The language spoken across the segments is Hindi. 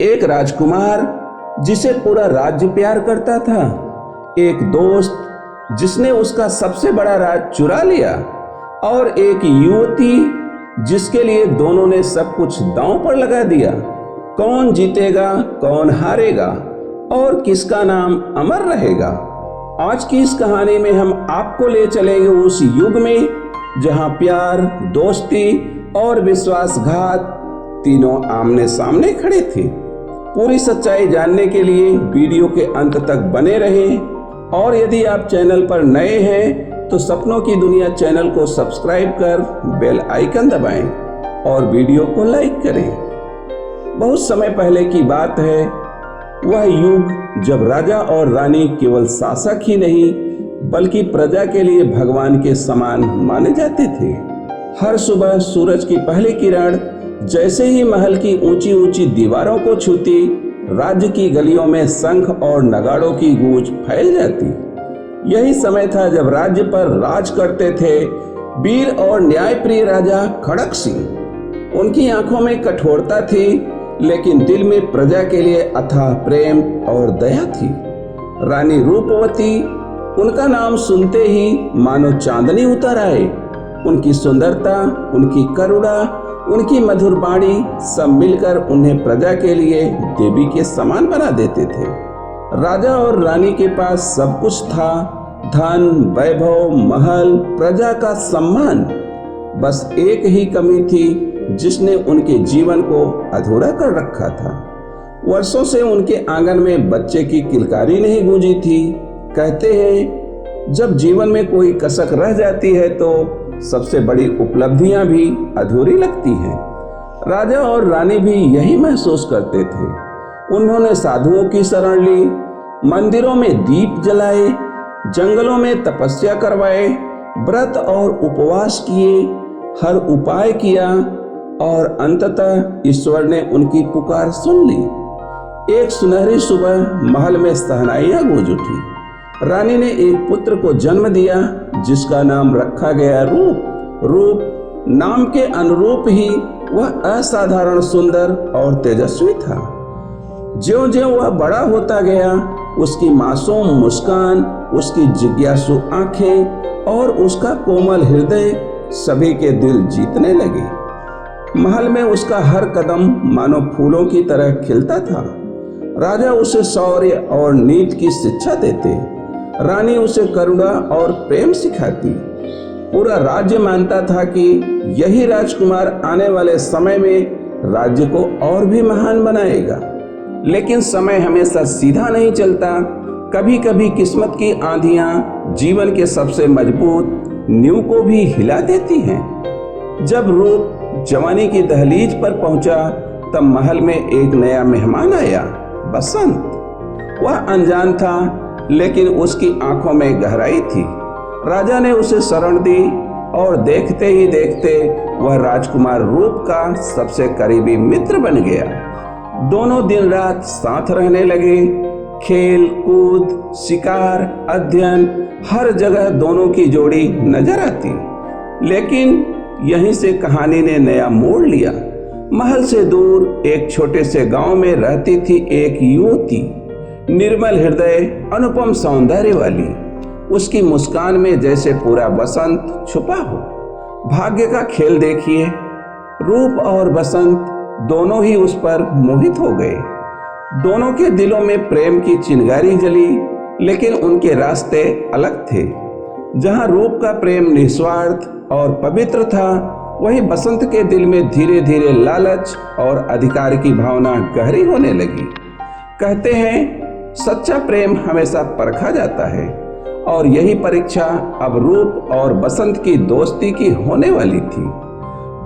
एक राजकुमार जिसे पूरा राज्य प्यार करता था, एक दोस्त जिसने उसका सबसे बड़ा राज चुरा लिया, और एक युवती जिसके लिए दोनों ने सब कुछ दांव पर लगा दिया। कौन जीतेगा, कौन हारेगा और किसका नाम अमर रहेगा? आज की इस कहानी में हम आपको ले चलेंगे उस युग में जहां प्यार, दोस्ती और विश्वासघात तीनों आमने सामने खड़े थे। पूरी सच्चाई जानने के लिए वीडियो के अंत तक बने रहें, और यदि आप चैनल पर नए हैं तो सपनों की दुनिया चैनल को सब्सक्राइब कर बेल आइकन दबाएं और वीडियो को लाइक करें। बहुत समय पहले की बात है, वह युग जब राजा और रानी केवल शासक ही नहीं बल्कि प्रजा के लिए भगवान के समान माने जाते थे। हर सुबह सूरज की पहली किरण जैसे ही महल की ऊंची ऊंची दीवारों को छूती, राज्य की गलियों में शंख और नगाड़ों की गूंज फैल जाती। यही समय था जब राज्य पर राज करते थे वीर और न्यायप्रिय राजा खड़क सिंह। उनकी आंखों में कठोरता थी, लेकिन दिल में प्रजा के लिए अथाह प्रेम और दया थी। रानी रूपवती, उनका नाम सुनते ही मानो चांदनी उतर आए। उनकी सुंदरता, उनकी करुणा, उनकी मधुर वाणी सब मिलकर उन्हें प्रजा के लिए देवी के समान बना देते थे। राजा और रानी के पास सब कुछ था, धन, वैभव, महल, प्रजा का सम्मान। बस एक ही कमी थी जिसने उनके जीवन को अधूरा कर रखा था। वर्षों से उनके आंगन में बच्चे की किलकारी नहीं गूंजी थी। कहते हैं, जब जीवन में कोई कसक रह जाती है तो सबसे बड़ी उपलब्धियां भी अधूरी लगती हैं। राजा और रानी भी यही महसूस करते थे। उन्होंने साधुओं की शरण ली, मंदिरों में दीप जलाए, जंगलों में तपस्या करवाए, व्रत और उपवास किए, हर उपाय किया, और अंततः ईश्वर ने उनकी पुकार सुन ली। एक सुनहरी सुबह महल में शहनाइयां गूंज उठी। रानी ने एक पुत्र को जन्म दिया जिसका नाम रखा गया रूप। रूप नाम के अनुरूप ही वह असाधारण सुंदर और तेजस्वी था। ज्यों-ज्यों वह बड़ा होता गया, उसकी मासूम मुस्कान, उसकी जिज्ञासु आंखें और उसका कोमल हृदय सभी के दिल जीतने लगे। महल में उसका हर कदम मानो फूलों की तरह खिलता था। राजा उसे शौर्य और नीति की शिक्षा देते, रानी उसे करुणा और प्रेम सिखाती। पूरा राज्य मानता था कि यही राजकुमार आने वाले समय में राज्य को और भी महान बनाएगा। लेकिन समय हमेशा सीधा नहीं चलता। कभी कभी किस्मत की आंधियां जीवन के सबसे मजबूत नींव को भी हिला देती हैं। जब रूप जवानी की दहलीज पर पहुंचा, तब महल में एक नया मेहमान आया, बसंत। वह अनजान था, लेकिन उसकी आंखों में गहराई थी। राजा ने उसे शरण दी, और देखते ही देखते वह राजकुमार रूप का सबसे करीबी मित्र बन गया। दोनों दिन रात साथ रहने लगे। खेल कूद, शिकार, अध्ययन, हर जगह दोनों की जोड़ी नजर आती। लेकिन यहीं से कहानी ने नया मोड़ लिया। महल से दूर एक छोटे से गांव में रहती थी एक युवती, निर्मल हृदय, अनुपम सौंदर्य वाली। उसकी मुस्कान में जैसे पूरा बसंत छुपा हो। भाग्य का खेल देखिए, रूप और बसंत दोनों ही उस पर मोहित हो गए। दोनों के दिलों में प्रेम की चिंगारी जली, लेकिन उनके रास्ते अलग थे। जहां रूप का प्रेम निस्वार्थ और पवित्र था, वहीं बसंत के दिल में धीरे धीरे लालच और अधिकार की भावना गहरी होने लगी। कहते हैं, सच्चा प्रेम हमेशा परखा जाता है, और यही परीक्षा अब रूप और बसंत की दोस्ती की होने वाली थी।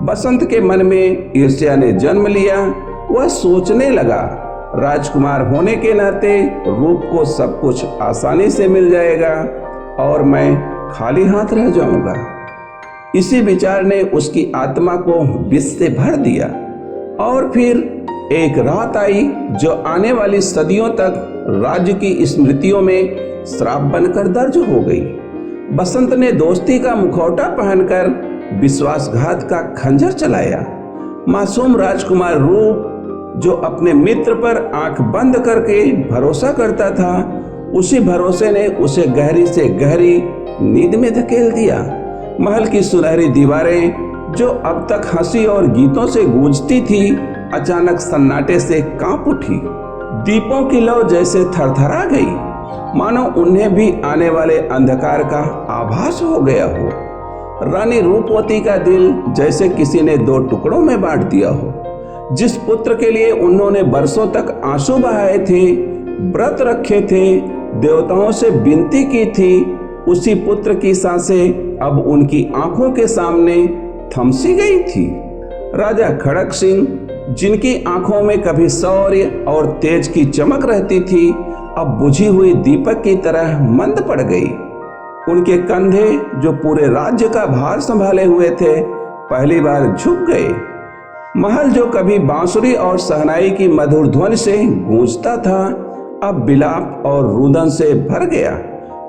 बसंत के मन में ईर्ष्या ने जन्म लिया। वह सोचने लगा, राजकुमार होने के नाते रूप को सब कुछ आसानी से मिल जाएगा और मैं खाली हाथ रह जाऊंगा। इसी विचार ने उसकी आत्मा को विष से भर दिया। और फिर एक रात आई जो आने वाली सदियों तक राज्य की स्मृतियों में श्राप बनकर दर्ज हो गई। बसंत ने दोस्ती का मुखौटा पहनकर विश्वासघात का खंजर चलाया। मासूम राजकुमार रूप जो अपने मित्र पर आंख बंद करके भरोसा करता था, उसी भरोसे ने उसे गहरी से गहरी नींद में धकेल दिया। महल की सुनहरी दीवारें जो अब तक हंसी और गीतों से गूंजती थी, अचानक सन्नाटे से कांप उठी। दीपों की लौ जैसे थरथरा गई, मानो उन्हें भी आने वाले अंधकार का आभास हो गया हो। रानी रूपवती का दिल जैसे किसी ने दो टुकड़ों में बांट दिया हो। जिस पुत्र के लिए उन्होंने बरसों तक आंसू बहाए थे, व्रत रखे थे, देवताओं से विनती की थी, उसी पुत्र की सांसें अब उनकी आंखों के सामने थमसी गई थी। राजा खड़क सिंह, जिनकी आंखों में कभी शौर्य और तेज की चमक रहती थी, अब बुझी हुई दीपक की तरह मंद पड़ गई। उनके कंधे जो पूरे राज्य का भार संभाले हुए थे, पहली बार झुक गए। महल जो कभी बांसुरी और शहनाई की मधुर ध्वनि से गूंजता था, अब विलाप और रुदन से भर गया।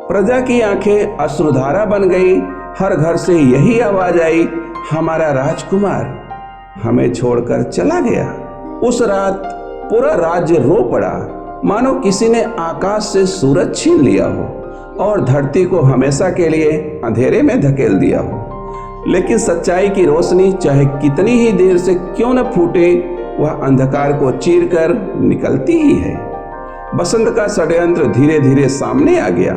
प्रजा की आंखें अश्रुधारा बन गई। हर घर से यही आवाज आई, हमारा राजकुमार हमें छोड़कर चला गया। उस रात पूरा राज्य रो पड़ा, मानो किसी ने आकाश से सूरज छीन लिया हो और धरती को हमेशा के लिए अंधेरे में धकेल दिया हो। लेकिन सच्चाई की रोशनी चाहे कितनी ही देर से क्यों न फूटे, वह अंधकार को चीरकर निकलती ही है। बसंत का षड्यंत्र धीरे धीरे सामने आ गया।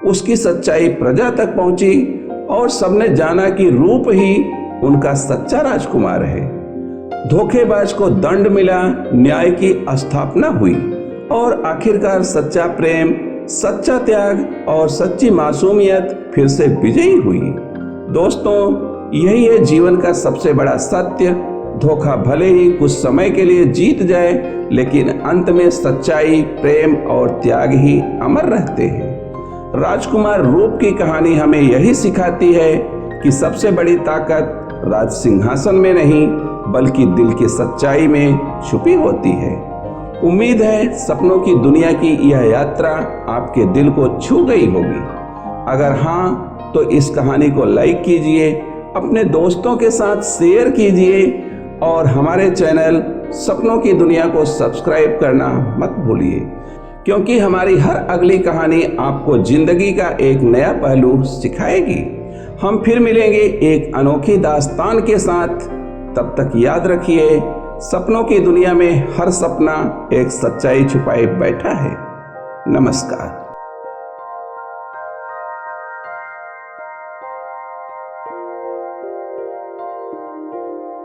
उसकी सच्चाई प्रजा तक पहुंची और सबने जाना कि रूप ही उनका सच्चा राजकुमार है। धोखेबाज को दंड मिला, न्याय की स्थापना हुई और आखिरकार सच्चा प्रेम, सच्चा त्याग और सच्ची मासूमियत फिर से विजयी हुई। दोस्तों, यही है जीवन का सबसे बड़ा सत्य। धोखा भले ही कुछ समय के लिए जीत जाए, लेकिन अंत में सच्चाई, प्रेम और त्याग ही अमर रहते हैं। राजकुमार रूप की कहानी हमें यही सिखाती है कि सबसे बड़ी ताकत राज सिंहासन में नहीं, बल्कि दिल की सच्चाई में छुपी होती है। उम्मीद है सपनों की दुनिया की यह यात्रा आपके दिल को छू गई होगी। अगर हाँ, तो इस कहानी को लाइक कीजिए, अपने दोस्तों के साथ शेयर कीजिए और हमारे चैनल सपनों की दुनिया को सब्सक्राइब करना मत भूलिए, क्योंकि हमारी हर अगली कहानी आपको जिंदगी का एक नया पहलू सिखाएगी। हम फिर मिलेंगे एक अनोखी दास्तान के साथ। तब तक याद रखिए, सपनों की दुनिया में हर सपना एक सच्चाई छुपाए बैठा है। नमस्कार।